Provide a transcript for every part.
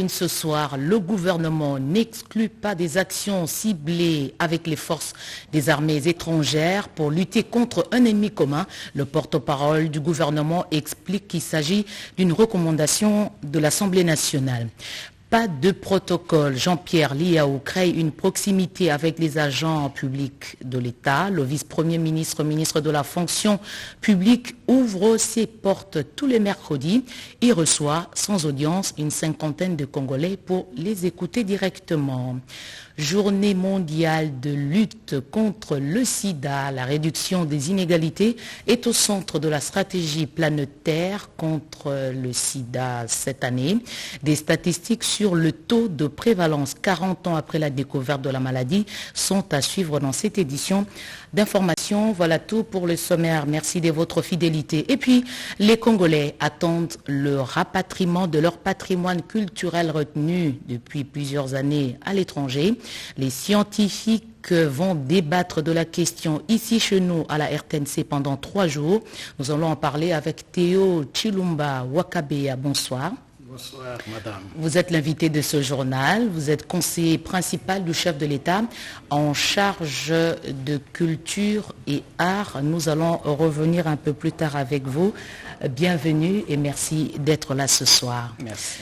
Ce soir, le gouvernement n'exclut pas des actions ciblées avec les forces des armées étrangères pour lutter contre un ennemi commun. Le porte-parole du gouvernement explique qu'il s'agit d'une recommandation de l'Assemblée nationale. Pas de protocole. Jean-Pierre Liaou crée une proximité avec les agents publics de l'État. Le vice-premier ministre, ministre de la fonction publique, ouvre ses portes tous les mercredis. Il reçoit sans audience une cinquantaine de Congolais pour les écouter directement. Journée mondiale de lutte contre le sida. La réduction des inégalités est au centre de la stratégie planétaire contre le sida cette année. Des statistiques sur le taux de prévalence 40 ans après la découverte de la maladie sont à suivre dans cette édition d'information. Voilà tout pour le sommaire. Merci de votre fidélité. Et puis, les Congolais attendent le rapatriement de leur patrimoine culturel retenu depuis plusieurs années à l'étranger. Les scientifiques vont débattre de la question ici chez nous à la RTNC pendant 3 jours. Nous allons en parler avec Théo Chilumba Wakabeya. Bonsoir. Bonsoir, madame. Vous êtes l'invité de ce journal. Vous êtes conseiller principal du chef de l'État en charge de culture et art. Nous allons revenir un peu plus tard avec vous. Bienvenue et merci d'être là ce soir. Merci.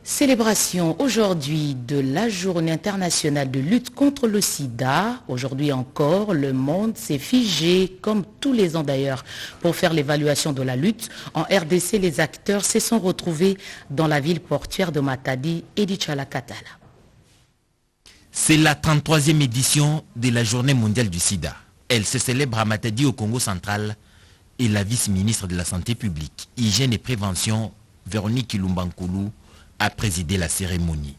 Célébration aujourd'hui de la Journée internationale de lutte contre le sida. Aujourd'hui encore, le monde s'est figé, comme tous les ans d'ailleurs, pour faire l'évaluation de la lutte. En RDC, les acteurs se sont retrouvés dans la ville portuaire de Matadi et d'Ichalakatala. C'est la 33e édition de la Journée mondiale du sida. Elle se célèbre à Matadi au Congo central et la vice-ministre de la Santé publique, Hygiène et Prévention, Véronique Ilumbankoulou, a présidé la cérémonie.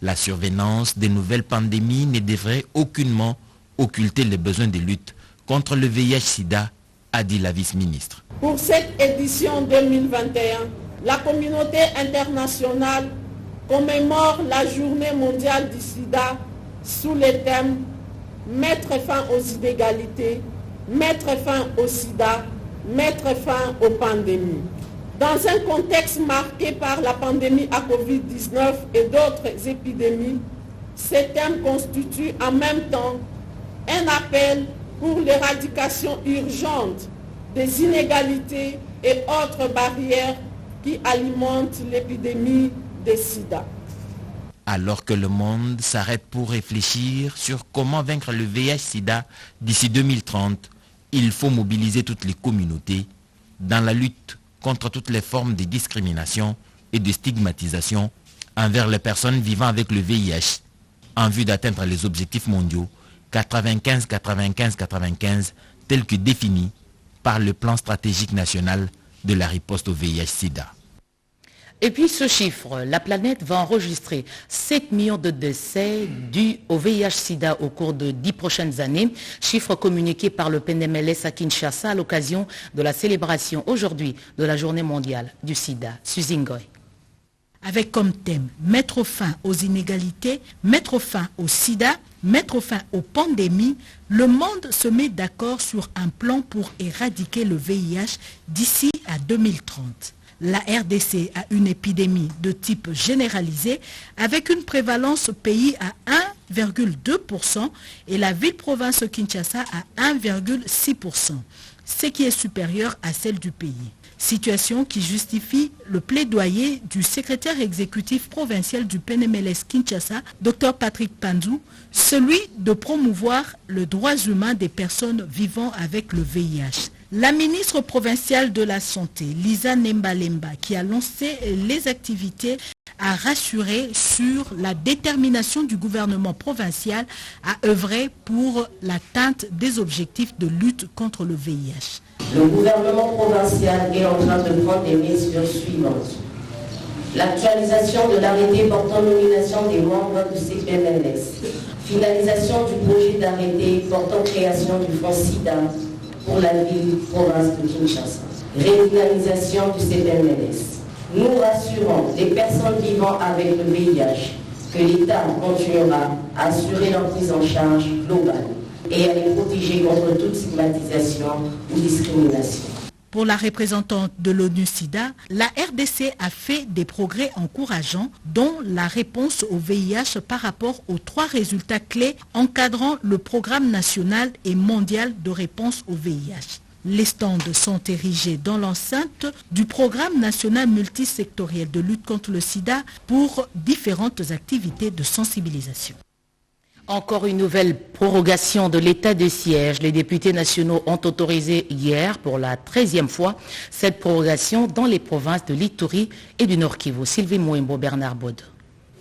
La survenance des nouvelles pandémies ne devrait aucunement occulter les besoins de lutte contre le VIH-Sida, a dit la vice-ministre. Pour cette édition 2021, la communauté internationale commémore la Journée mondiale du sida sous le thème « Mettre fin aux inégalités, mettre fin au sida, mettre fin aux pandémies ». Dans un contexte marqué par la pandémie à Covid-19 et d'autres épidémies, ce thème constitue en même temps un appel pour l'éradication urgente des inégalités et autres barrières qui alimentent l'épidémie de sida. Alors que le monde s'arrête pour réfléchir sur comment vaincre le VIH-Sida d'ici 2030, il faut mobiliser toutes les communautés dans la lutte contre toutes les formes de discrimination et de stigmatisation envers les personnes vivant avec le VIH en vue d'atteindre les objectifs mondiaux 95-95-95 tels que définis par le plan stratégique national de la riposte au VIH-Sida. Et puis ce chiffre, la planète va enregistrer 7 millions de décès dus au VIH-Sida au cours de 10 prochaines années. Chiffre communiqué par le PNMLS à Kinshasa à l'occasion de la célébration aujourd'hui de la Journée mondiale du Sida. Suzy Ngoy. Avec comme thème mettre fin aux inégalités, mettre fin au sida, mettre fin aux pandémies, le monde se met d'accord sur un plan pour éradiquer le VIH d'ici à 2030. La RDC a une épidémie de type généralisé avec une prévalence pays à 1,2% et la ville-province Kinshasa à 1,6%, ce qui est supérieur à celle du pays. Situation qui justifie le plaidoyer du secrétaire exécutif provincial du PNMLS Kinshasa, Dr Patrick Panzou, celui de promouvoir les droits humains des personnes vivant avec le VIH. La ministre provinciale de la Santé, Lisa Nembalemba, qui a lancé les activités, a rassuré sur la détermination du gouvernement provincial à œuvrer pour l'atteinte des objectifs de lutte contre le VIH. Le gouvernement provincial est en train de prendre des mesures suivantes. L'actualisation de l'arrêté portant nomination des membres du CPMLS. Finalisation du projet d'arrêté portant création du fonds SIDA pour la ville-province de Kinshasa. Régularisation du CPMLS. Nous rassurons les personnes vivant avec le VIH que l'État continuera à assurer leur prise en charge globale et à les protéger contre toute stigmatisation ou discrimination. Pour la représentante de l'ONU-SIDA, la RDC a fait des progrès encourageants, dont la réponse au VIH par rapport aux 3 résultats clés encadrant le programme national et mondial de réponse au VIH. Les stands sont érigés dans l'enceinte du programme national multisectoriel de lutte contre le sida pour différentes activités de sensibilisation. Encore une nouvelle prorogation de l'état de siège. Les députés nationaux ont autorisé hier pour la 13e fois cette prorogation dans les provinces de l'Ituri et du Nord-Kivu. Sylvie Mouembo, Bernard Baud.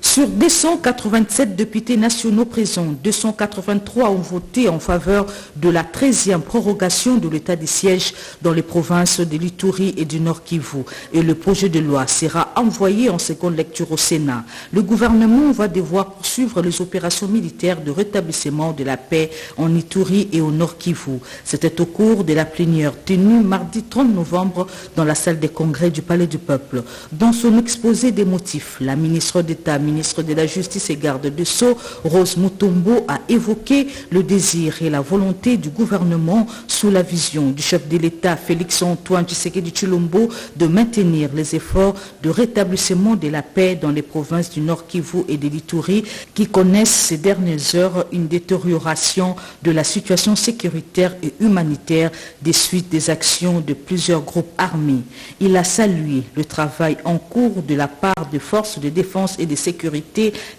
Sur 287 députés nationaux présents, 283 ont voté en faveur de la 13e prorogation de l'état de siège dans les provinces de l'Ituri et du Nord-Kivu. Et le projet de loi sera envoyé en seconde lecture au Sénat. Le gouvernement va devoir poursuivre les opérations militaires de rétablissement de la paix en Ituri et au Nord-Kivu. C'était au cours de la plénière tenue mardi 30 novembre dans la salle des congrès du Palais du Peuple. Dans son exposé des motifs, la ministre d'État, ministre de la Justice et garde de Sceaux, Rose Mutombo, a évoqué le désir et la volonté du gouvernement sous la vision du chef de l'État, Félix-Antoine Tshisekedi Tshilombo, de maintenir les efforts de rétablissement de la paix dans les provinces du Nord-Kivu et de l'Ituri qui connaissent ces dernières heures une détérioration de la situation sécuritaire et humanitaire des suites des actions de plusieurs groupes armés. Il a salué le travail en cours de la part des forces de défense et de sécurité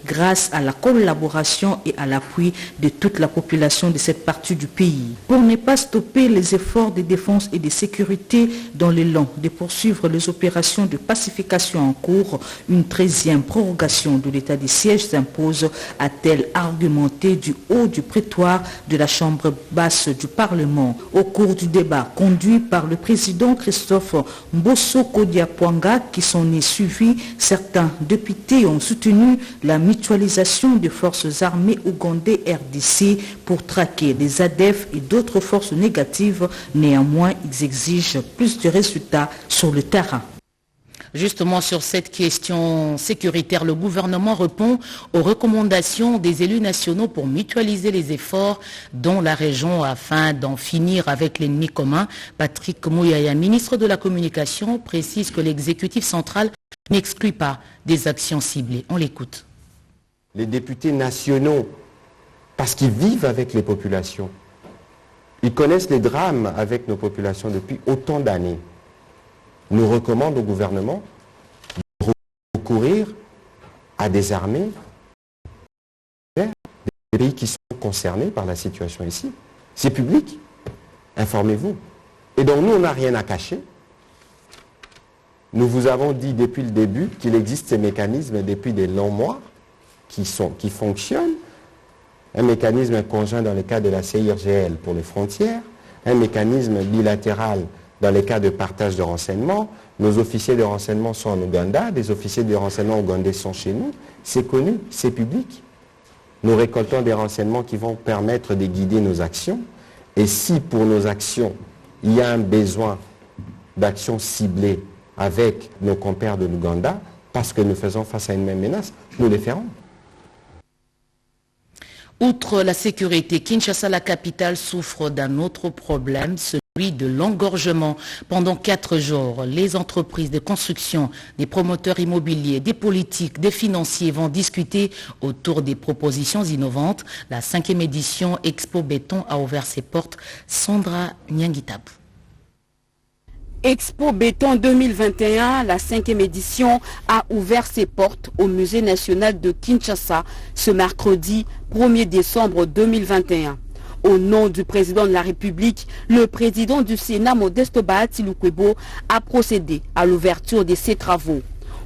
grâce à la collaboration et à l'appui de toute la population de cette partie du pays. Pour ne pas stopper les efforts de défense et de sécurité dans l'élan de poursuivre les opérations de pacification en cours, une 13e prorogation de l'état de siège s'impose, a-t-elle argumenté du haut du prétoire de la Chambre basse du Parlement. Au cours du débat conduit par le président Christophe Mbosso Kodiapwanga, qui s'en est suivi, certains députés ont soutenu la mutualisation des forces armées ougandais RDC pour traquer les ADF et d'autres forces négatives. Néanmoins, ils exigent plus de résultats sur le terrain. Justement, sur cette question sécuritaire, le gouvernement répond aux recommandations des élus nationaux pour mutualiser les efforts dans la région afin d'en finir avec l'ennemi commun. Patrick Mouyaya, ministre de la Communication, précise que l'exécutif central n'exclut pas des actions ciblées. On l'écoute. Les députés nationaux, parce qu'ils vivent avec les populations, ils connaissent les drames avec nos populations depuis autant d'années, nous recommandent au gouvernement de recourir à des armées des pays qui sont concernés par la situation ici. C'est public, informez-vous. Et donc nous, on n'a rien à cacher. Nous vous avons dit depuis le début qu'il existe ces mécanismes depuis des longs mois qui fonctionnent. Un mécanisme conjoint dans le cas de la CIRGL pour les frontières, un mécanisme bilatéral dans les cas de partage de renseignements. Nos officiers de renseignement sont en Ouganda, des officiers de renseignement ougandais sont chez nous. C'est connu, c'est public. Nous récoltons des renseignements qui vont permettre de guider nos actions. Et si pour nos actions, il y a un besoin d'actions ciblées avec nos compères de l'Ouganda, parce que nous faisons face à une même menace, nous les ferons. Outre la sécurité, Kinshasa, la capitale, souffre d'un autre problème, celui de l'engorgement. Pendant 4 jours, les entreprises de construction, des promoteurs immobiliers, des politiques, des financiers vont discuter autour des propositions innovantes. La 5e édition Expo Béton a ouvert ses portes. Sandra Nyangitabou. Expo Béton 2021, la 5e édition, a ouvert ses portes au Musée national de Kinshasa ce mercredi 1er décembre 2021. Au nom du président de la République, le président du Sénat, Modeste Bahati Lukwebo, a procédé à l'ouverture de ces travaux.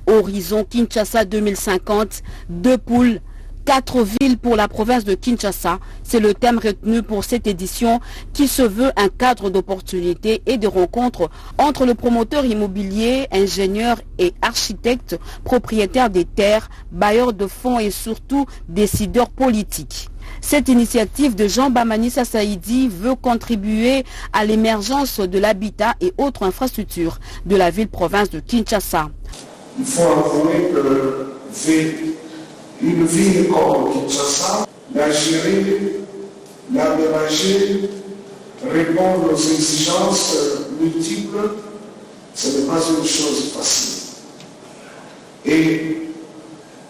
Horizon Kinshasa 2050, 2 poules, 4 villes pour la province de Kinshasa, c'est le thème retenu pour cette édition qui se veut un cadre d'opportunités et de rencontres entre le promoteur immobilier, ingénieur et architecte, propriétaires des terres, bailleurs de fonds et surtout décideurs politiques. Cette initiative de Jean Bamanissa Saïdi veut contribuer à l'émergence de l'habitat et autres infrastructures de la ville-province de Kinshasa. Il faut avouer que une ville comme Kinshasa, la gérer, la ménager, répondre aux exigences multiples, ce n'est pas une chose facile. Et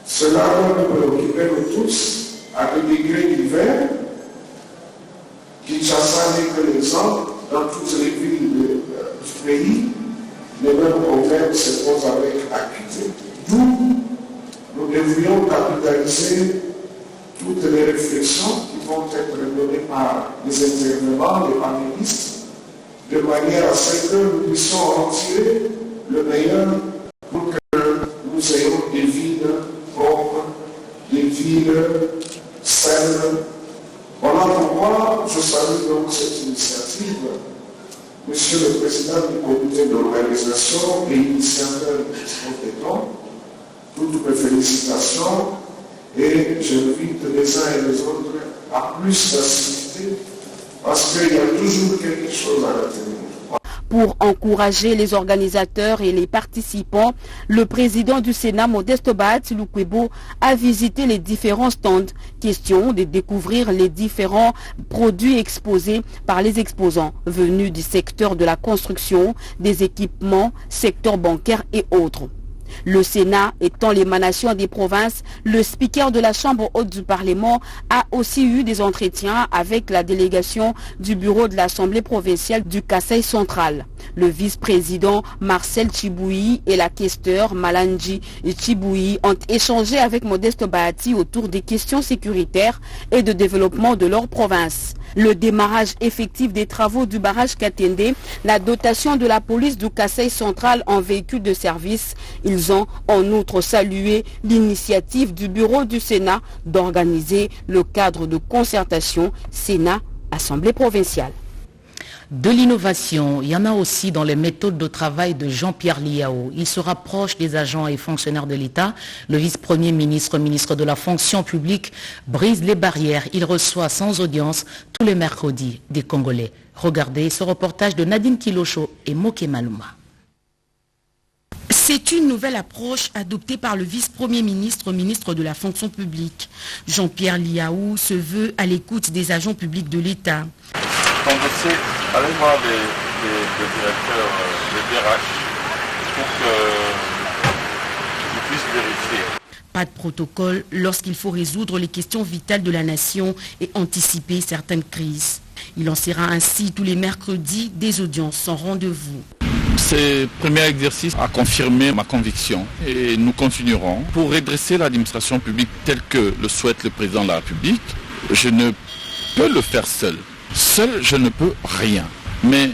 cela doit nous préoccuper nous tous à des degrés divers. Kinshasa n'est que l'exemple dans toutes les villes du pays. Les mêmes problèmes se posent avec acuité. D'où nous devrions capitaliser toutes les réflexions qui vont être menées par les intervenants, les panélistes, de manière à ce que nous puissions en tirer le meilleur pour que nous ayons des villes propres, des villes saines. Voilà pourquoi je salue donc cette initiative. Monsieur le Président du comité d'organisation et initiateur de ce compétent, toutes mes félicitations et j'invite les uns et les autres à plus d'assister parce qu'il y a toujours quelque chose à retenir. Pour encourager les organisateurs et les participants, le président du Sénat, Modeste Bahati Lukwebo, a visité les différents stands. Question de découvrir les différents produits exposés par les exposants venus du secteur de la construction, des équipements, secteur bancaire et autres. Le Sénat étant l'émanation des provinces, le speaker de la Chambre haute du Parlement a aussi eu des entretiens avec la délégation du bureau de l'Assemblée provinciale du Kasaï central. Le vice-président Marcel Chiboui et la questeur Malanji Chiboui ont échangé avec Modeste Bahati autour des questions sécuritaires et de développement de leur province. Le démarrage effectif des travaux du barrage Katende, la dotation de la police du Kasaï central en véhicules de service. Ils ont en outre salué l'initiative du bureau du Sénat d'organiser le cadre de concertation Sénat-Assemblée provinciale. De l'innovation, il y en a aussi dans les méthodes de travail de Jean-Pierre Liao. Il se rapproche des agents et fonctionnaires de l'État. Le vice-premier ministre, ministre de la fonction publique, brise les barrières. Il reçoit sans audience tous les mercredis des Congolais. Regardez ce reportage de Nadine Kilocho et Moké Maluma. C'est une nouvelle approche adoptée par le vice-premier ministre, ministre de la fonction publique. Jean-Pierre Liao se veut à l'écoute des agents publics de l'État. Converser avec moi des directeurs de DRH pour qu'ils puissent vérifier. Pas de protocole lorsqu'il faut résoudre les questions vitales de la nation et anticiper certaines crises. Il lancera ainsi tous les mercredis des audiences sans rendez-vous. Ce premier exercice a confirmé ma conviction et nous continuerons pour redresser l'administration publique telle que le souhaite le président de la République. Je ne peux le faire seul. Seul, je ne peux rien. Mais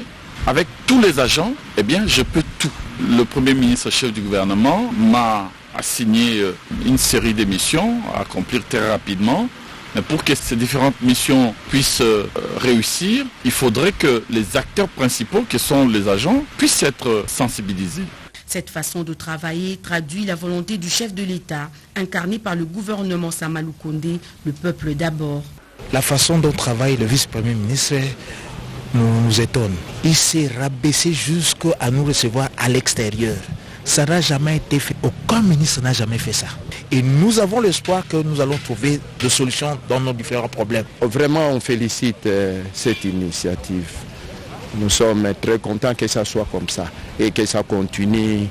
avec tous les agents, eh bien, je peux tout. Le Premier ministre, chef du gouvernement, m'a assigné une série de missions à accomplir très rapidement. Mais pour que ces différentes missions puissent réussir, il faudrait que les acteurs principaux, qui sont les agents, puissent être sensibilisés. Cette façon de travailler traduit la volonté du chef de l'État, incarné par le gouvernement Samalou Kondé, le peuple d'abord. La façon dont travaille le vice-premier ministre nous étonne. Il s'est rabaissé jusqu'à nous recevoir à l'extérieur. Ça n'a jamais été fait. Aucun ministre n'a jamais fait ça. Et nous avons l'espoir que nous allons trouver des solutions dans nos différents problèmes. Vraiment, on félicite cette initiative. Nous sommes très contents que ça soit comme ça et que ça continue,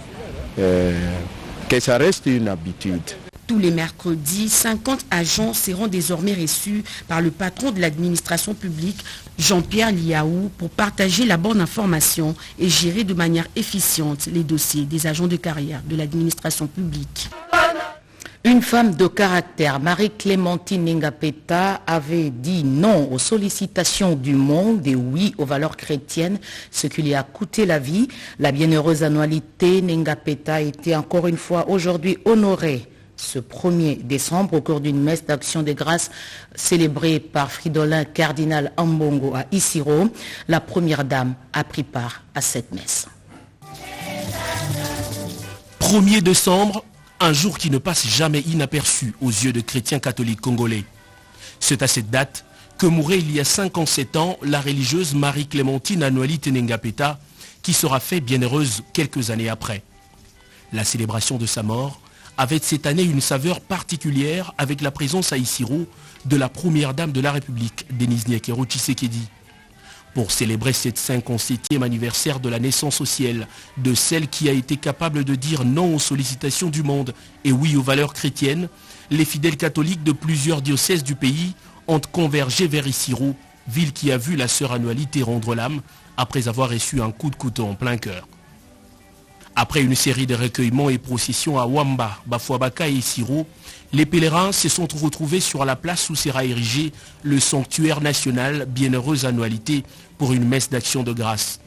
que ça reste une habitude. Tous les mercredis, 50 agents seront désormais reçus par le patron de l'administration publique, Jean-Pierre Liao, pour partager la bonne information et gérer de manière efficiente les dossiers des agents de carrière de l'administration publique. Une femme de caractère, Marie-Clémentine Nengapeta, avait dit non aux sollicitations du monde et oui aux valeurs chrétiennes, ce qui lui a coûté la vie. La bienheureuse annualité Nengapeta a été encore une fois aujourd'hui honorée ce 1er décembre au cours d'une messe d'action de grâce célébrée par Fridolin Cardinal Ambongo à Isiro. La première dame a pris part à cette messe. 1er décembre, un jour qui ne passe jamais inaperçu aux yeux de chrétiens catholiques congolais. C'est à cette date que mourait il y a 57 ans la religieuse Marie-Clémentine Annualité Nengapeta, qui sera faite bienheureuse quelques années après. La célébration de sa mort avait cette année une saveur particulière avec la présence à Isiro de la première dame de la République, Denise Nyekero Tshisekedi. Pour célébrer cette 57e anniversaire de la naissance au ciel de celle qui a été capable de dire non aux sollicitations du monde et oui aux valeurs chrétiennes, les fidèles catholiques de plusieurs diocèses du pays ont convergé vers Isiro, ville qui a vu la sœur annualité rendre l'âme après avoir reçu un coup de couteau en plein cœur. Après une série de recueillements et processions à Wamba, Bafuabaka et Isiro, les pèlerins se sont retrouvés sur la place où sera érigé le sanctuaire national Bienheureuse Annualité pour une messe d'action de grâce.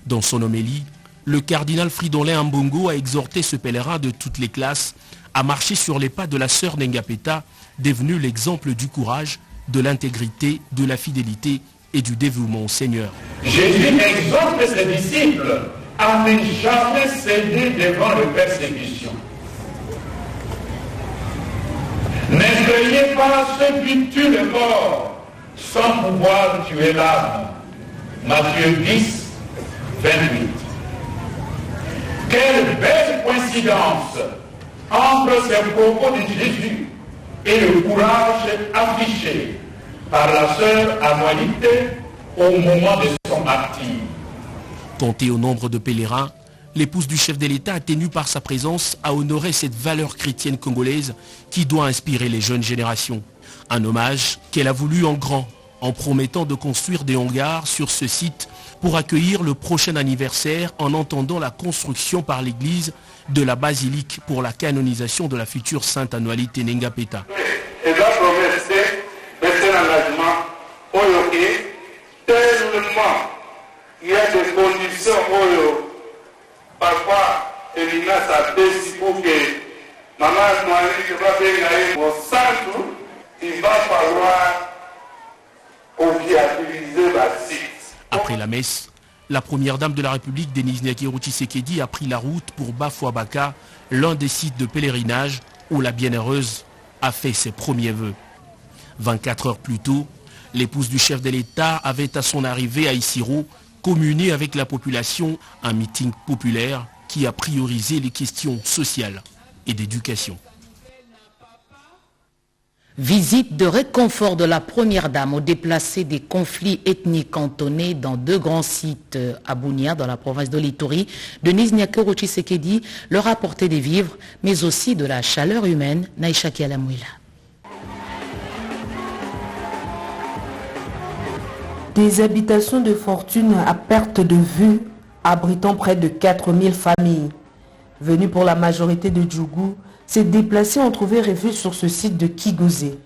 Dans son homélie, le cardinal Fridolin Ambongo a exhorté ce pèlerin de toutes les classes à marcher sur les pas de la sœur Nengapeta, devenue l'exemple du courage, de l'intégrité, de la fidélité et du dévouement au Seigneur. Jésus exhorte ses disciples à ne jamais céder devant les persécutions. N'effrayez pas ceux qui tuent le corps sans pouvoir tuer l'âme. Matthieu 10, 28. Quelle belle coïncidence entre ces propos de Jésus et le courage affiché par la sœur Annualité au moment de son martyre. Compté au nombre de pèlerins, l'épouse du chef de l'État a tenu par sa présence à honorer cette valeur chrétienne congolaise qui doit inspirer les jeunes générations. Un hommage qu'elle a voulu en grand, en promettant de construire des hangars sur ce site pour accueillir le prochain anniversaire en entendant la construction par l'Église de la basilique pour la canonisation de la future Sainte Annualité Nengapeta. Et la promesse, c'est un engagement tellement il y a des conditions parfois Elina ça décide pour que maman Noël va venir au centre, il va falloir utiliser la site. Après la messe, la première dame de la République, Denise Nyakeru Tshisekedi, a pris la route pour Bafuabaka, l'un des sites de pèlerinage où la Bienheureuse a fait ses premiers vœux. 24 heures plus tôt, l'épouse du chef de l'État avait à son arrivée à Isiro communié avec la population un meeting populaire qui a priorisé les questions sociales et d'éducation. Visite de réconfort de la première dame aux déplacés des conflits ethniques cantonnés dans 2 grands sites à Bunia, dans la province de l'Ituri. Denise Nyakeru Tshisekedi leur a apporté des vivres, mais aussi de la chaleur humaine. Naïcha Kialamouila. Des habitations de fortune à perte de vue, abritant près de 4000 familles. Venus pour la majorité de Djougou, ces déplacés ont trouvé refuge sur ce site de Kigozé.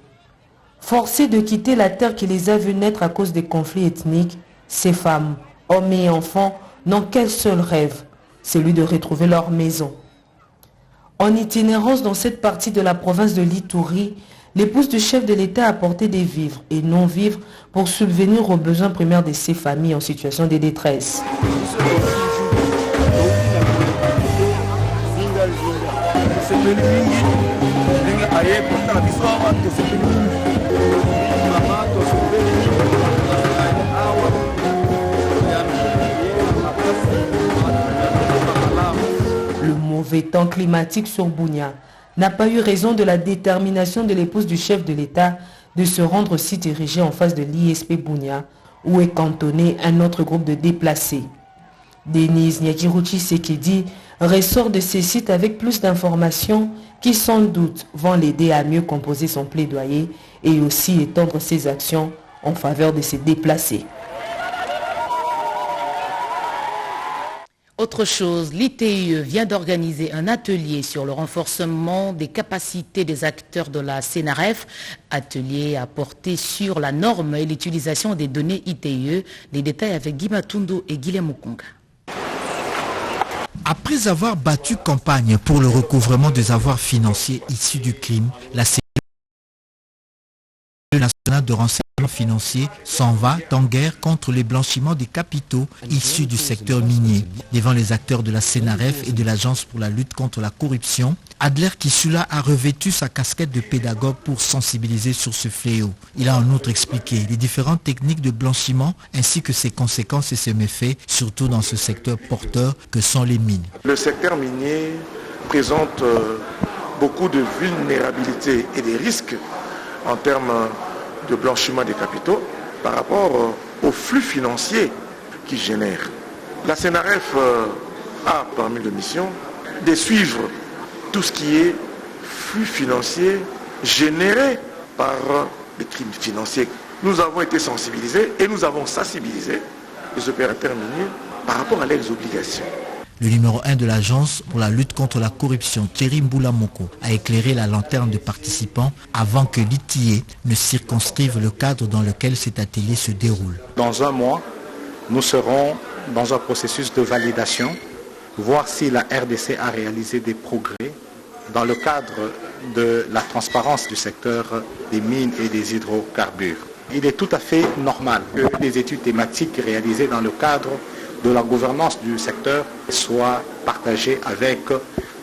Forcés de quitter la terre qui les a vus naître à cause des conflits ethniques, ces femmes, hommes et enfants, n'ont qu'un seul rêve, celui de retrouver leur maison. En itinérance dans cette partie de la province de l'Ituri, l'épouse du chef de l'État a apporté des vivres et non-vivres pour subvenir aux besoins primaires de ces familles en situation de détresse. Le mauvais temps climatique sur Bunia n'a pas eu raison de la détermination de l'épouse du chef de l'État de se rendre au site érigé en face de l'ISP Bunia, où est cantonné un autre groupe de déplacés. Denise Nyakeru Tshisekedi ressort de ces sites avec plus d'informations qui sans doute vont l'aider à mieux composer son plaidoyer et aussi étendre ses actions en faveur de ces déplacés. Autre chose, l'ITIE vient d'organiser un atelier sur le renforcement des capacités des acteurs de la CNRF. Atelier à porter sur la norme et l'utilisation des données ITIE. Les détails avec Guy Matundo et Guilhem Mukonga. Après avoir battu campagne pour le recouvrement des avoirs financiers issus du crime, la cellule nationale de renseignement financier s'en va en guerre contre les blanchiments des capitaux issus du secteur minier. Devant les acteurs de la CNRF et de l'Agence pour la lutte contre la corruption, Adler Kishula a revêtu sa casquette de pédagogue pour sensibiliser sur ce fléau. Il a en outre expliqué les différentes techniques de blanchiment ainsi que ses conséquences et ses méfaits, surtout dans ce secteur porteur que sont les mines. Le secteur minier présente beaucoup de vulnérabilités et des risques en termes de blanchiment des capitaux par rapport aux flux financiers qu'ils génèrent. La CNRF a parmi les missions de suivre tout ce qui est flux financiers générés par les crimes financiers. Nous avons été sensibilisés et nous avons sensibilisé les opérateurs miniers par rapport à leurs obligations. Le numéro 1 de l'agence pour la lutte contre la corruption, Thierry Mboulamoko, a éclairé la lanterne de participants avant que l'ITIE ne circonscrive le cadre dans lequel cet atelier se déroule. Dans un mois, nous serons dans un processus de validation, voir si la RDC a réalisé des progrès dans le cadre de la transparence du secteur des mines et des hydrocarbures. Il est tout à fait normal que les études thématiques réalisées dans le cadre de la gouvernance du secteur soient partagées avec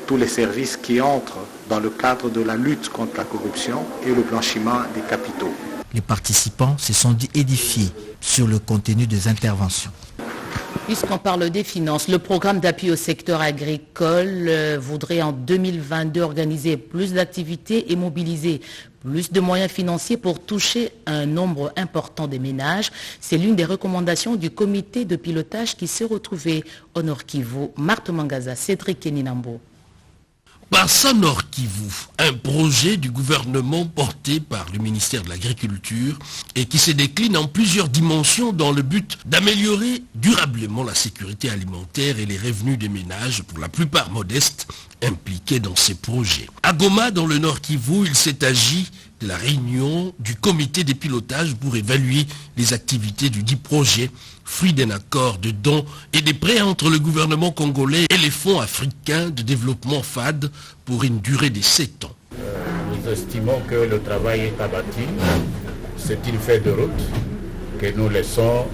tous les services qui entrent dans le cadre de la lutte contre la corruption et le blanchiment des capitaux. Les participants se sont dit édifiés sur le contenu des interventions. Puisqu'on parle des finances, le programme d'appui au secteur agricole voudrait en 2022 organiser plus d'activités et mobiliser plus de moyens financiers pour toucher un nombre important de ménages. C'est l'une des recommandations du comité de pilotage qui s'est retrouvé au Nord Kivu. Marthe Mangaza, Cédric Keninambo. Barça Nord Kivu, un projet du gouvernement porté par le ministère de l'Agriculture et qui se décline en plusieurs dimensions dans le but d'améliorer durablement la sécurité alimentaire et les revenus des ménages, pour la plupart modestes, impliqués dans ces projets. À Goma, dans le Nord Kivu, il s'est agi de la réunion du comité de pilotage pour évaluer les activités du dit projet, fruit d'un accord de dons et des prêts entre le gouvernement congolais et les fonds africains de développement FAD pour une durée de 7 ans. Nous estimons que le travail est abattu. C'est une feuille de route que nous laissons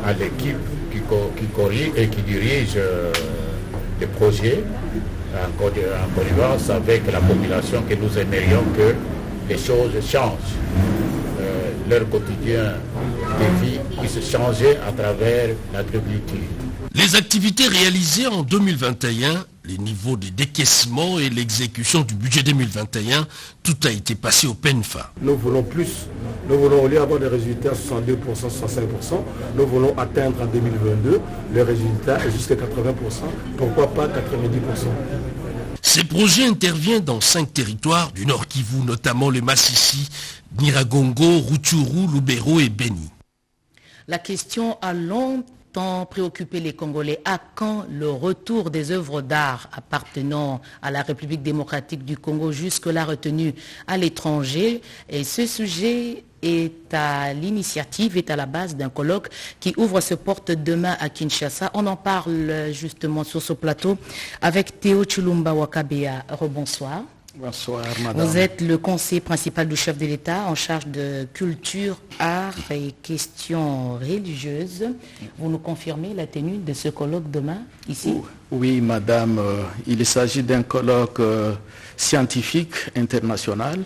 à l'équipe qui corrige et qui dirige le projet en connivence avec la population, que nous aimerions que les choses changent. Leur quotidien de vie puisse changer à travers l'agriculture. Les activités réalisées en 2021, les niveaux de décaissement et l'exécution du budget 2021, tout a été passé au PENFA. Nous voulons plus. Nous voulons, au lieu d'avoir des résultats 62%, 65%, nous voulons atteindre en 2022 les résultats jusqu'à 80%. Pourquoi pas 90%? Ces projets interviennent dans 5 territoires du Nord Kivu, notamment le Massissi, Nyiragongo, Rutshuru, Lubero et Beni. La question a longtemps préoccupé les Congolais. À quand le retour des œuvres d'art appartenant à la République démocratique du Congo, jusque-là retenues à l'étranger? Et ce sujet est à l'initiative, est à la base d'un colloque qui ouvre ses portes demain à Kinshasa. On en parle justement sur ce plateau avec Théo Chulumba Wakabea. Rebonsoir. Bonsoir, madame. Vous êtes le conseiller principal du chef de l'État en charge de culture, art et questions religieuses. Vous nous confirmez la tenue de ce colloque demain, ici? Oui, madame. Il s'agit d'un colloque scientifique international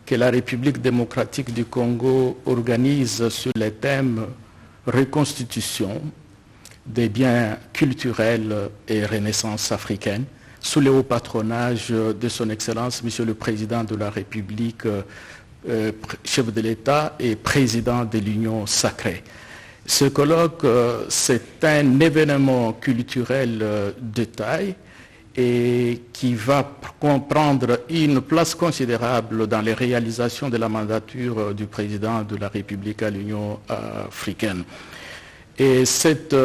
que la République démocratique du Congo organise sur le thème reconstitution des biens culturels et renaissance africaine, sous le haut patronage de son Excellence, Monsieur le Président de la République, chef de l'État et président de l'Union sacrée. Ce colloque, c'est un événement culturel de taille et qui va comprendre une place considérable dans les réalisations de la mandature du président de la République à l'Union africaine. Et cette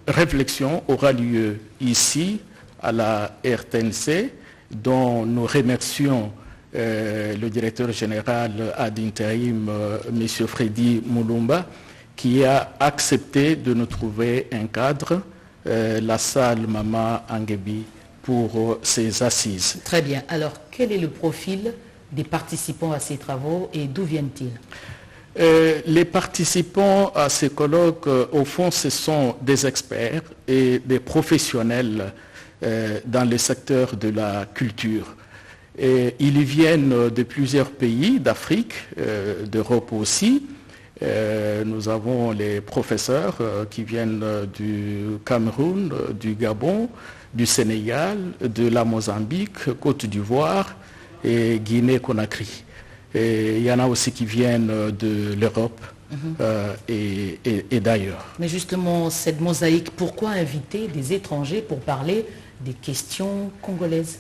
réflexion aura lieu ici, à la RTNC, dont nous remercions le directeur général ad intérim, M. Freddy Moulumba, qui a accepté de nous trouver un cadre, la salle Mama Angebi, pour ces assises. Très bien. Alors, quel est le profil des participants à ces travaux et d'où viennent-ils? Les participants à ces colloques, au fond, ce sont des experts et des professionnels dans le secteur de la culture. Et ils viennent de plusieurs pays d'Afrique, d'Europe aussi. Nous avons les professeurs qui viennent du Cameroun, du Gabon, du Sénégal, de la Mozambique, Côte d'Ivoire et Guinée-Conakry. Et il y en a aussi qui viennent de l'Europe, et d'ailleurs. Mais justement, cette mosaïque, pourquoi inviter des étrangers pour parler des questions congolaises?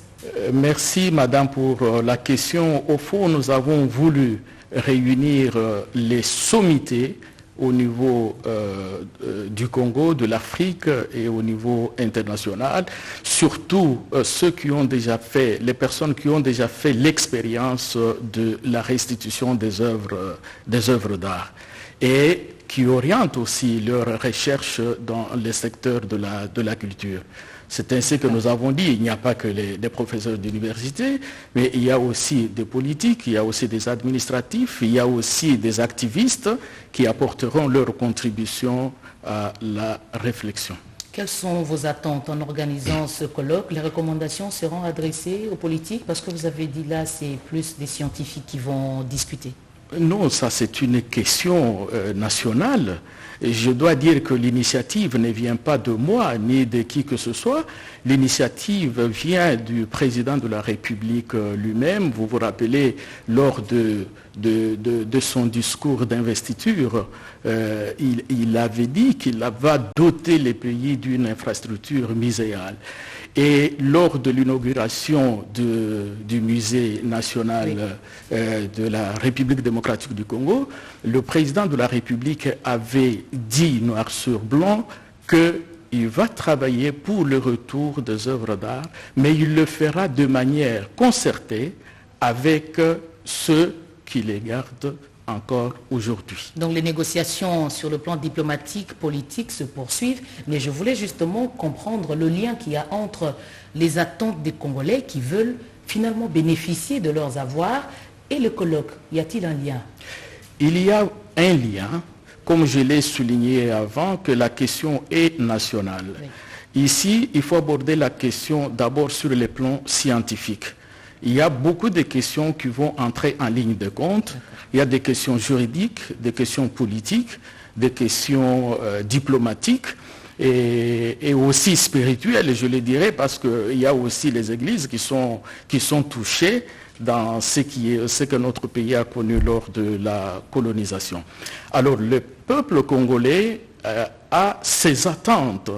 Merci Madame pour la question. Au fond, nous avons voulu réunir les sommités au niveau du Congo, de l'Afrique et au niveau international, surtout ceux qui ont déjà fait, les personnes qui ont déjà fait l'expérience de la restitution des œuvres d'art et qui orientent aussi leurs recherches dans les secteurs de la culture. C'est ainsi que nous avons dit, il n'y a pas que des professeurs d'université, mais il y a aussi des politiques, il y a aussi des administratifs, il y a aussi des activistes qui apporteront leur contribution à la réflexion. Quelles sont vos attentes en organisant ce colloque? Les recommandations seront adressées aux politiques parce que vous avez dit là, c'est plus des scientifiques qui vont discuter. Non, ça c'est une question nationale. Et je dois dire que l'initiative ne vient pas de moi ni de qui que ce soit. L'initiative vient du président de la République lui-même. Vous vous rappelez, lors de son discours d'investiture, il avait dit qu'il va doter les pays d'une infrastructure muséale. Et lors de l'inauguration du musée national de la République démocratique du Congo, le président de la République avait dit noir sur blanc qu'il va travailler pour le retour des œuvres d'art, mais il le fera de manière concertée avec ceux qui les gardent encore aujourd'hui. Donc les négociations sur le plan diplomatique, politique se poursuivent, mais je voulais justement comprendre le lien qu'il y a entre les attentes des Congolais qui veulent finalement bénéficier de leurs avoirs et le colloque. Y a-t-il un lien? Il y a un lien, comme je l'ai souligné avant, que la question est nationale. Oui. Ici, il faut aborder la question d'abord sur le plan scientifique. Il y a beaucoup de questions qui vont entrer en ligne de compte. Il y a des questions juridiques, des questions politiques, des questions diplomatiques et aussi spirituelles, je le dirais, parce qu'il y a aussi les églises qui sont touchées dans ce que notre pays a connu lors de la colonisation. Alors le peuple congolais a ses attentes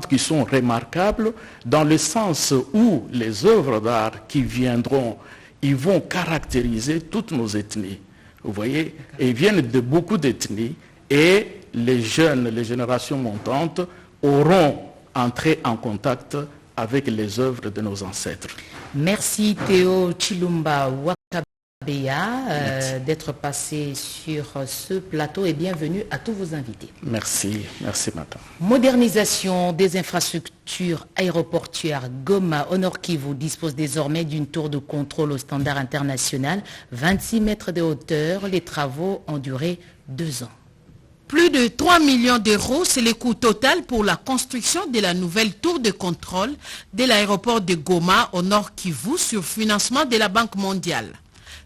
qui sont remarquables dans le sens où les œuvres d'art qui viendront, ils vont caractériser toutes nos ethnies. Vous voyez, et ils viennent de beaucoup d'ethnies et les jeunes, les générations montantes auront entré en contact avec les œuvres de nos ancêtres. Merci Théo Chilumba Wakabeya d'être passé sur ce plateau et bienvenue à tous vos invités. Merci madame. Modernisation des infrastructures aéroportuaires. Goma au Nord Kivu dispose désormais d'une tour de contrôle au standard international, 26 mètres de hauteur. Les travaux ont duré 2 ans. Plus de 3 millions d'euros, c'est le coût total pour la construction de la nouvelle tour de contrôle de l'aéroport de Goma au Nord Kivu sur financement de la Banque mondiale.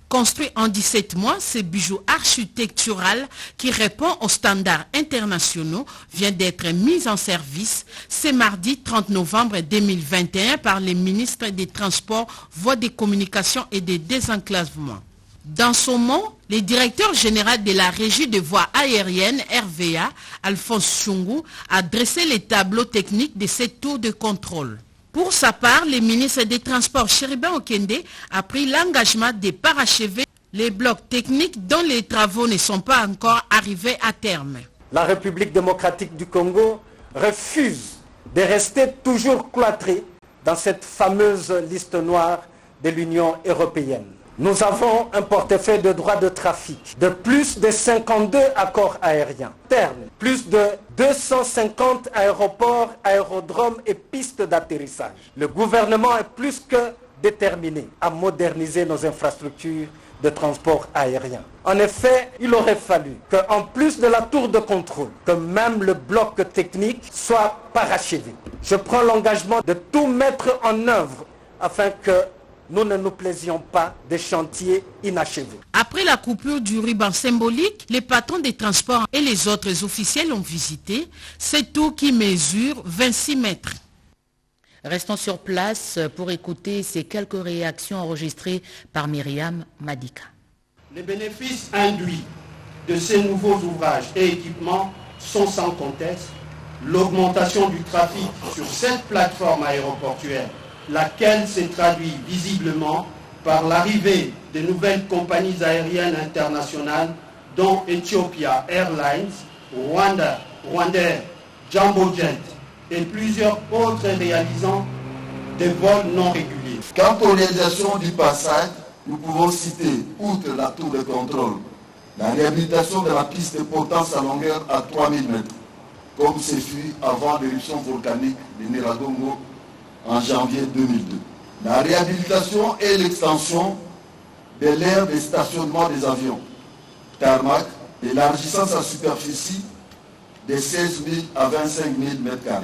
Construit en 17 mois, ce bijou architectural qui répond aux standards internationaux vient d'être mis en service ce mardi 30 novembre 2021 par les ministres des Transports, Voies des Communications et des Désenclavements. Dans son mot, le directeur général de la Régie des voies aériennes, RVA, Alphonse Chungu, a dressé les tableaux techniques de cette tour de contrôle. Pour sa part, le ministre des Transports, Chériba Okende, a pris l'engagement de parachever les blocs techniques dont les travaux ne sont pas encore arrivés à terme. La République démocratique du Congo refuse de rester toujours cloîtrée dans cette fameuse liste noire de l'Union européenne. Nous avons un portefeuille de droits de trafic de plus de 52 accords aériens, termes, plus de 250 aéroports, aérodromes et pistes d'atterrissage. Le gouvernement est plus que déterminé à moderniser nos infrastructures de transport aérien. En effet, il aurait fallu qu'en plus de la tour de contrôle, que même le bloc technique soit parachevé. Je prends l'engagement de tout mettre en œuvre afin que nous ne nous plaisions pas des chantiers inachevés. Après la coupure du ruban symbolique, les patrons des transports et les autres officiels ont visité cette tour qui mesure 26 mètres. Restons sur place pour écouter ces quelques réactions enregistrées par Myriam Madika. Les bénéfices induits de ces nouveaux ouvrages et équipements sont sans conteste l'augmentation du trafic sur cette plateforme aéroportuaire, laquelle s'est traduite visiblement par l'arrivée de nouvelles compagnies aériennes internationales dont Ethiopia Airlines, Rwandair, Jumbo Jet et plusieurs autres réalisant des vols non réguliers. Quant aux réalisations du passage, nous pouvons citer, outre la tour de contrôle, la réhabilitation de la piste de potence à longueur à 3000 mètres, comme ce fut avant l'éruption volcanique de Nyiragongo en janvier 2002. La réhabilitation et l'extension de l'aire de stationnement des avions, tarmac, élargissant sa superficie de 16 000 à 25 000 m².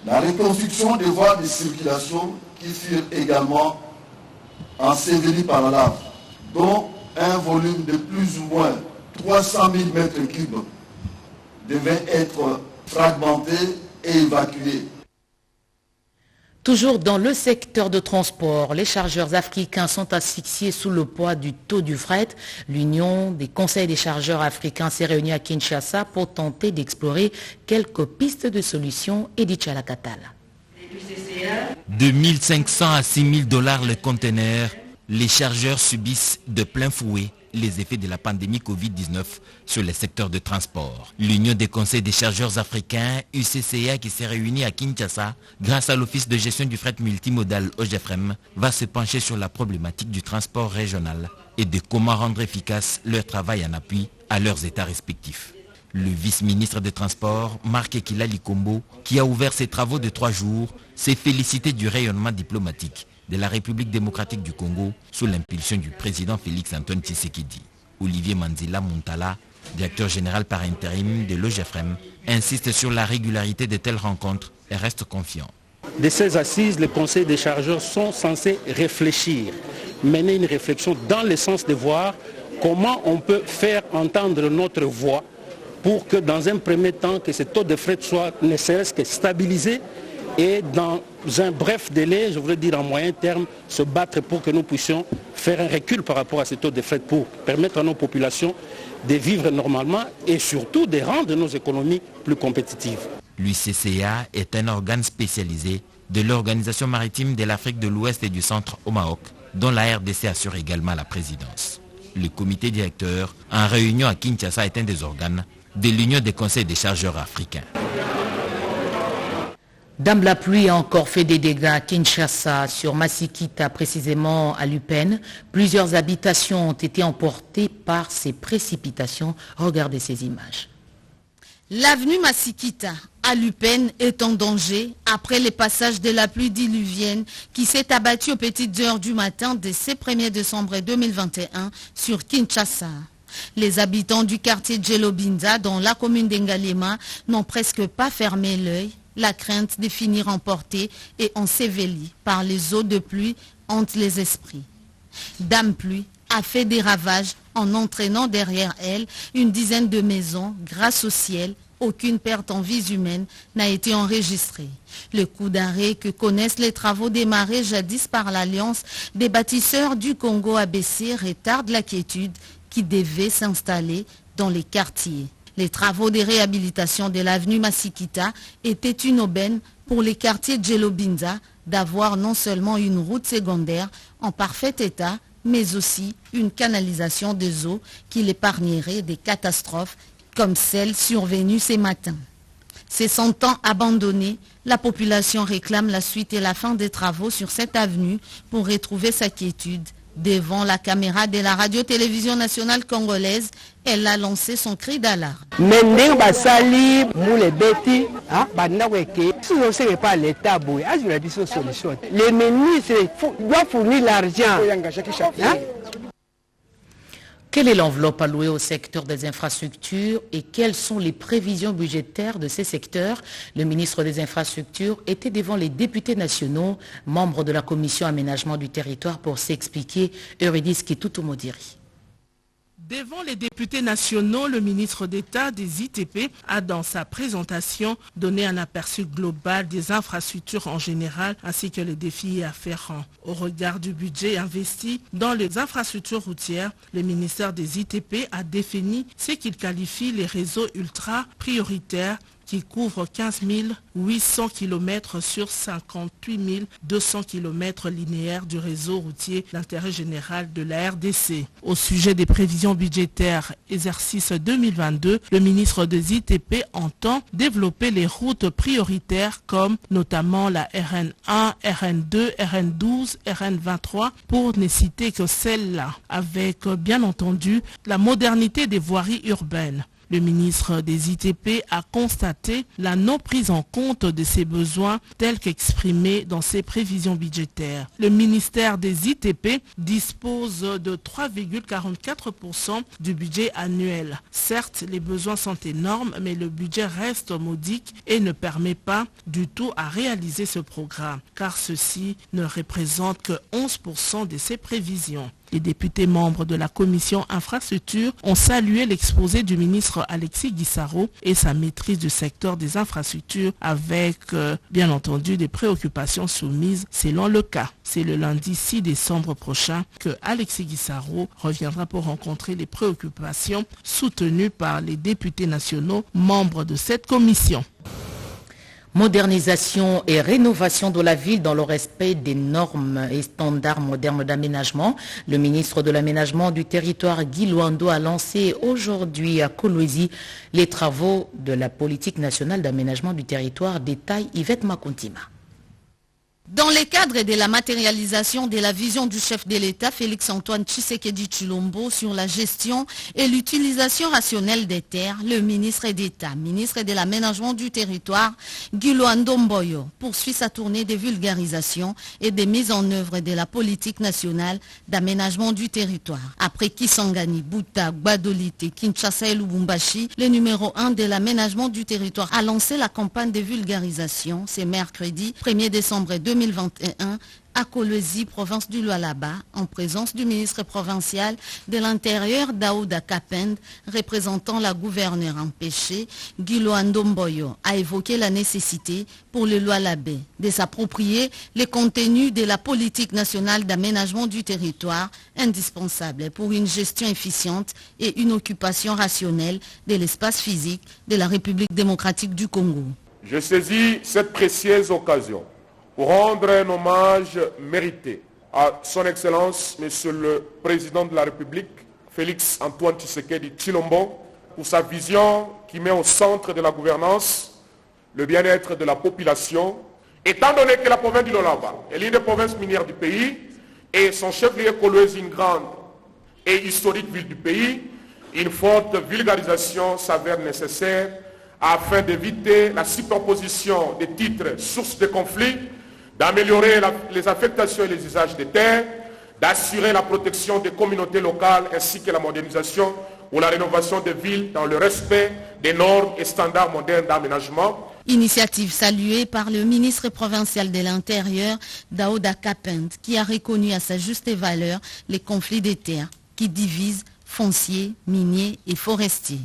La reconstruction des voies de circulation qui furent également ensevelies par la lave, dont un volume de plus ou moins 300 000 m3 devait être fragmenté et évacué. Toujours dans le secteur de transport, les chargeurs africains sont asphyxiés sous le poids du taux du fret. L'Union des conseils des chargeurs africains s'est réunie à Kinshasa pour tenter d'explorer quelques pistes de solutions. Edith Chalakatal. De 1 500 à 6 000 $ le conteneur, les chargeurs subissent de plein fouet les effets de la pandémie Covid-19 sur les secteurs de transport. L'Union des conseils des chargeurs africains, UCCA, qui s'est réunie à Kinshasa grâce à l'Office de gestion du fret multimodal OGFREM, va se pencher sur la problématique du transport régional et de comment rendre efficace leur travail en appui à leurs états respectifs. Le vice-ministre des Transports, Marc Ekila Likombo, qui a ouvert ses travaux de 3 jours, s'est félicité du rayonnement diplomatique de la République démocratique du Congo sous l'impulsion du président Félix-Antoine Tshisekedi. Olivier Manzila Muntala, directeur général par intérim de l'OGFREM, insiste sur la régularité de telles rencontres et reste confiant. De ces assises, les conseils des chargeurs sont censés réfléchir, mener une réflexion dans le sens de voir comment on peut faire entendre notre voix pour que dans un premier temps, que ce taux de fret soit ne serait-ce que stabilisé et dans un bref délai, je voudrais dire en moyen terme, se battre pour que nous puissions faire un recul par rapport à ce taux de fret pour permettre à nos populations de vivre normalement et surtout de rendre nos économies plus compétitives. L'UCCA est un organe spécialisé de l'Organisation maritime de l'Afrique de l'Ouest et du Centre au Maroc, dont la RDC assure également la présidence. Le comité directeur, en réunion à Kinshasa, est un des organes de l'Union des conseils des chargeurs africains. Dame la pluie a encore fait des dégâts à Kinshasa, sur Masikita, précisément à Lupène. Plusieurs habitations ont été emportées par ces précipitations. Regardez ces images. L'avenue Masikita à Lupène est en danger après le passage de la pluie diluvienne qui s'est abattue aux petites heures du matin de ce 1er décembre 2021 sur Kinshasa. Les habitants du quartier Djelobinza, dans la commune d'Engalema, n'ont presque pas fermé l'œil. La crainte de finir emportés et ensevelis par les eaux de pluie hante les esprits. Dame Pluie a fait des ravages en entraînant derrière elle une dizaine de maisons. Grâce au ciel, aucune perte en vies humaines n'a été enregistrée. Le coup d'arrêt que connaissent les travaux démarrés jadis par l'Alliance des bâtisseurs du Congo ABC retarde la quiétude qui devait s'installer dans les quartiers. Les travaux de réhabilitation de l'avenue Masikita étaient une aubaine pour les quartiers Djelobinza d'avoir non seulement une route secondaire en parfait état, mais aussi une canalisation des eaux qui l'épargnerait des catastrophes comme celle survenue ces matins. Se sentant abandonnée, la population réclame la suite et la fin des travaux sur cette avenue pour retrouver sa quiétude. Devant la caméra de la radio-télévision nationale congolaise, elle a lancé son cri d'alarme. Les ministres doivent fournir l'argent. Quelle est l'enveloppe allouée au secteur des infrastructures et quelles sont les prévisions budgétaires de ces secteurs? Le ministre des Infrastructures était devant les députés nationaux, membres de la commission aménagement du territoire, pour s'expliquer. Eurydice Kitutu Modiri. Devant les députés nationaux, le ministre d'État des ITP a dans sa présentation donné un aperçu global des infrastructures en général ainsi que les défis afférents. Au regard du budget investi dans les infrastructures routières, le ministère des ITP a défini ce qu'il qualifie les réseaux ultra prioritaires qui couvre 15 800 km sur 58 200 km linéaires du réseau routier d'intérêt général de la RDC. Au sujet des prévisions budgétaires exercice 2022, le ministre des ITP entend développer les routes prioritaires comme notamment la RN1, RN2, RN12, RN23 pour ne citer que celle-là, avec bien entendu la modernité des voiries urbaines. Le ministre des ITP a constaté la non prise en compte de ces besoins tels qu'exprimés dans ses prévisions budgétaires. Le ministère des ITP dispose de 3,44% du budget annuel. Certes, les besoins sont énormes, mais le budget reste modique et ne permet pas du tout à réaliser ce programme, car ceci ne représente que 11% de ses prévisions. Les députés membres de la commission infrastructure ont salué l'exposé du ministre Alexis Guissaro et sa maîtrise du secteur des infrastructures avec, bien entendu, des préoccupations soumises selon le cas. C'est le lundi 6 décembre prochain que Alexis Guissaro reviendra pour rencontrer les préoccupations soutenues par les députés nationaux membres de cette commission. Modernisation et rénovation de la ville dans le respect des normes et standards modernes d'aménagement. Le ministre de l'Aménagement du territoire, Guy Luando, a lancé aujourd'hui à Kolwezi les travaux de la politique nationale d'aménagement du territoire. Détail Yvette Makontima. Dans le cadre de la matérialisation de la vision du chef de l'État, Félix-Antoine Tshisekedi Tshilombo, sur la gestion et l'utilisation rationnelle des terres, le ministre d'État, ministre de l'Aménagement du territoire, Guy Luando Mboyo, poursuit sa tournée de vulgarisation et de mise en œuvre de la politique nationale d'aménagement du territoire. Après Kisangani, Buta, Gbadolite, Kinshasa et Lubumbashi, le numéro 1 de l'aménagement du territoire a lancé la campagne de vulgarisation ce mercredi 1er décembre 2021 à Kolwezi, province du Lualaba, en présence du ministre provincial de l'Intérieur Daouda Kapend, représentant la gouverneure empêchée, Guy Luando Mboyo, a évoqué la nécessité pour le Lualabé de s'approprier les contenus de la politique nationale d'aménagement du territoire, indispensable pour une gestion efficiente et une occupation rationnelle de l'espace physique de la République démocratique du Congo. Je saisis cette précieuse occasion pour rendre un hommage mérité à son Excellence, Monsieur le Président de la République, Félix-Antoine Tshisekedi Tshilombo, pour sa vision qui met au centre de la gouvernance le bien-être de la population. Étant donné que la province du Lualaba est l'une des provinces minières du pays et son chef-lieu Kolwezi, une grande et historique ville du pays, une forte vulgarisation s'avère nécessaire afin d'éviter la superposition des titres sources de conflits, d'améliorer les affectations et les usages des terres, d'assurer la protection des communautés locales ainsi que la modernisation ou la rénovation des villes dans le respect des normes et standards modernes d'aménagement. Initiative saluée par le ministre provincial de l'Intérieur, Daouda Kapend, qui a reconnu à sa juste valeur les conflits des terres qui divisent fonciers, miniers et forestiers.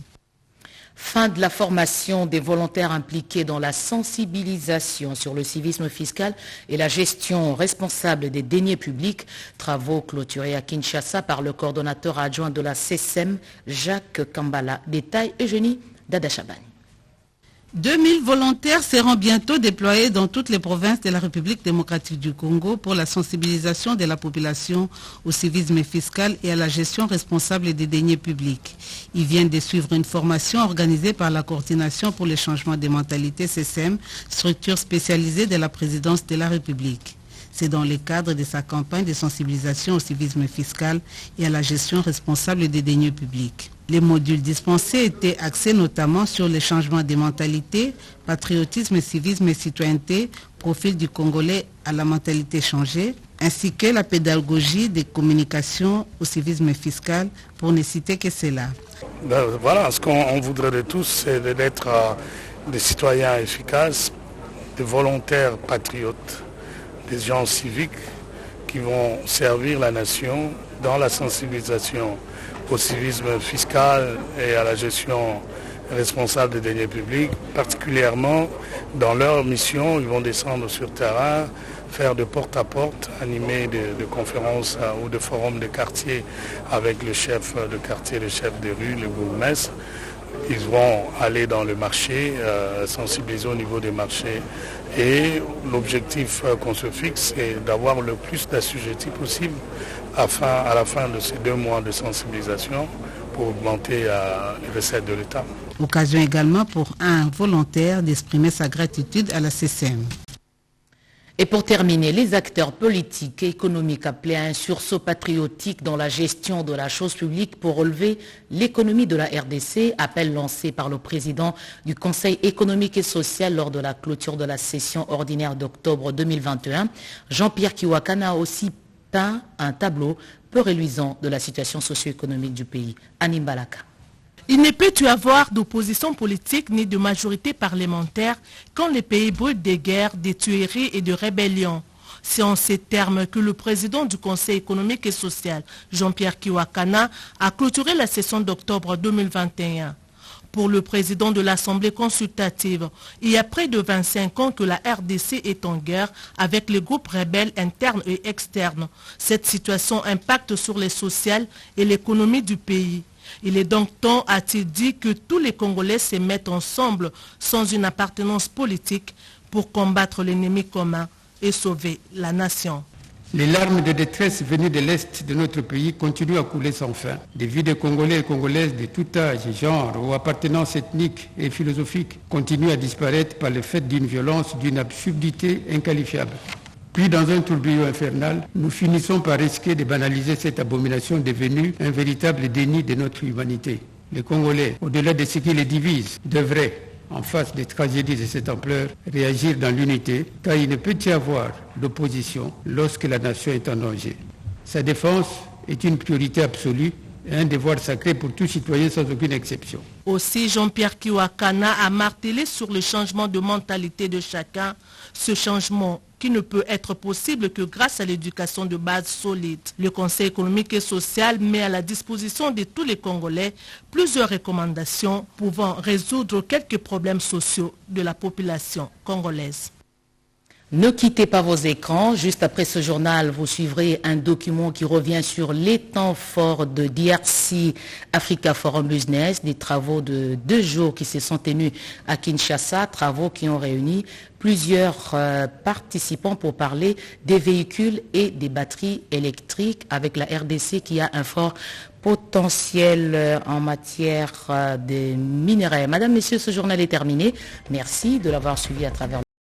Fin de la formation des volontaires impliqués dans la sensibilisation sur le civisme fiscal et la gestion responsable des deniers publics. Travaux clôturés à Kinshasa par le coordonnateur adjoint de la CESEM, Jacques Kambala. Détail Eugénie Dadachabani. 2000 volontaires seront bientôt déployés dans toutes les provinces de la République démocratique du Congo pour la sensibilisation de la population au civisme fiscal et à la gestion responsable des deniers publics. Ils viennent de suivre une formation organisée par la Coordination pour le changement des mentalités CESEM, structure spécialisée de la présidence de la République. C'est dans le cadre de sa campagne de sensibilisation au civisme fiscal et à la gestion responsable des deniers publics. Les modules dispensés étaient axés notamment sur le changement des mentalités, patriotisme, civisme et citoyenneté, profil du Congolais à la mentalité changée, ainsi que la pédagogie des communications au civisme fiscal, pour ne citer que cela. Voilà, ce qu'on voudrait de tous, c'est d'être des citoyens efficaces, des volontaires patriotes, des gens civiques qui vont servir la nation dans la sensibilisation au civisme fiscal et à la gestion responsable des deniers publics. Particulièrement dans leur mission, ils vont descendre sur terrain, faire de porte-à-porte, animer de conférences ou de forums de quartier avec le chef de quartier, le chef de rue, le bourgmestre. Ils vont aller dans le marché, sensibiliser au niveau des marchés. Et l'objectif qu'on se fixe, c'est d'avoir le plus d'assujettis possible à la fin de ces 2 mois de sensibilisation pour augmenter les recettes de l'État. Occasion également pour un volontaire d'exprimer sa gratitude à la CCM. Et pour terminer, les acteurs politiques et économiques appelaient à un sursaut patriotique dans la gestion de la chose publique pour relever l'économie de la RDC, appel lancé par le président du Conseil économique et social lors de la clôture de la session ordinaire d'octobre 2021. Jean-Pierre Kiwakana a aussi peint un tableau peu reluisant de la situation socio-économique du pays. Anim Balaka. Il ne peut y avoir d'opposition politique ni de majorité parlementaire quand le pays brûle des guerres, des tueries et de rébellions. C'est en ces termes que le président du Conseil économique et social, Jean-Pierre Kiwakana, a clôturé la session d'octobre 2021. Pour le président de l'Assemblée consultative, il y a près de 25 ans que la RDC est en guerre avec les groupes rebelles internes et externes. Cette situation impacte sur les sociales et l'économie du pays. Il est donc temps, a-t-il dit, que tous les Congolais se mettent ensemble sans une appartenance politique pour combattre l'ennemi commun et sauver la nation. Les larmes de détresse venues de l'Est de notre pays continuent à couler sans fin. Des vies de Congolais et Congolaises de tout âge, genre ou appartenance ethnique et philosophique continuent à disparaître par le fait d'une violence, d'une absurdité inqualifiable. Puis dans un tourbillon infernal, nous finissons par risquer de banaliser cette abomination devenue un véritable déni de notre humanité. Les Congolais, au-delà de ce qui les divise, devraient, en face des tragédies de cette ampleur, réagir dans l'unité, car il ne peut y avoir d'opposition lorsque la nation est en danger. Sa défense est une priorité absolue et un devoir sacré pour tout citoyen sans aucune exception. Aussi, Jean-Pierre Kiwakana a martelé sur le changement de mentalité de chacun, ce changement qui ne peut être possible que grâce à l'éducation de base solide. Le Conseil économique et social met à la disposition de tous les Congolais plusieurs recommandations pouvant résoudre quelques problèmes sociaux de la population congolaise. Ne quittez pas vos écrans. Juste après ce journal, vous suivrez un document qui revient sur les temps forts de DRC Africa Forum Business, des travaux de 2 jours qui se sont tenus à Kinshasa, travaux qui ont réuni plusieurs participants pour parler des véhicules et des batteries électriques avec la RDC qui a un fort potentiel en matière de minerais. Madame, Messieurs, ce journal est terminé. Merci de l'avoir suivi à travers